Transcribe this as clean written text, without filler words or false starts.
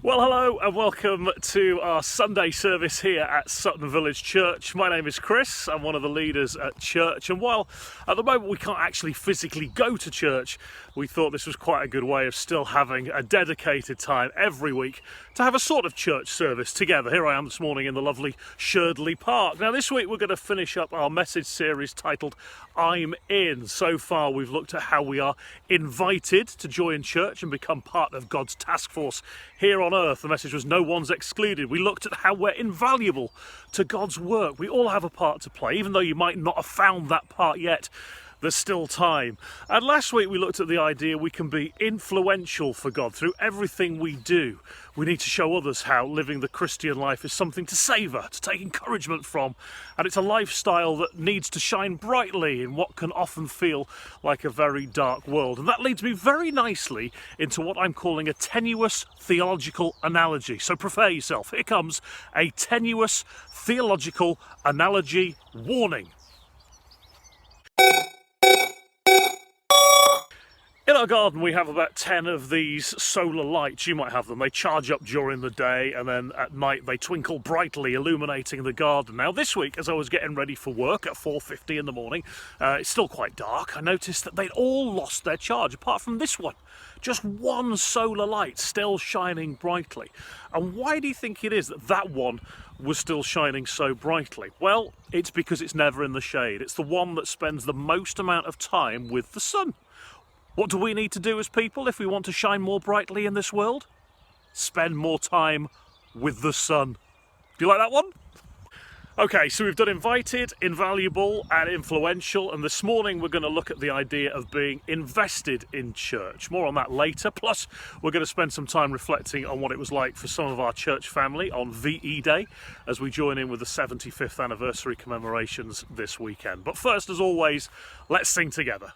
Well, hello and welcome to our Sunday service here at Sutton Village Church. My name is Chris, I'm one of the leaders at church, and while at the moment we can't actually physically go to church, we thought this was quite a good way of still having a dedicated time every week to have a sort of church service together. Here I am this morning in the lovely Sherdley Park. Now this week we're going to finish up our message series titled I'm In. So far we've looked at how we are invited to join church and become part of God's task force here on earth. The message was no one's excluded. We looked at how we're invaluable to God's work. We all have a part to play, even though you might not have found that part yet. There's still time. And last week we looked at the idea we can be influential for God through everything we do. We need to show others how living the Christian life is something to savour, to take encouragement from, and it's a lifestyle that needs to shine brightly in what can often feel like a very dark world. And that leads me very nicely into what I'm calling a tenuous theological analogy. So prepare yourself. Here comes a tenuous theological analogy warning. In our garden we have about 10 of these solar lights. You might have them. They charge up during the day and then at night they twinkle brightly, illuminating the garden. Now this week, as I was getting ready for work at 4:50 in the morning, it's still quite dark, I noticed that they'd all lost their charge apart from this one. Just one solar light still shining brightly. And why do you think it is that that one was still shining so brightly? Well, it's because it's never in the shade. It's the one that spends the most amount of time with the sun. What do we need to do as people if we want to shine more brightly in this world? Spend more time with the sun. Do you like that one? Okay, so we've done invited, invaluable and influential, and this morning we're going to look at the idea of being invested in church. More on that later, plus we're going to spend some time reflecting on what it was like for some of our church family on VE Day as we join in with the 75th anniversary commemorations this weekend. But first, as always, let's sing together.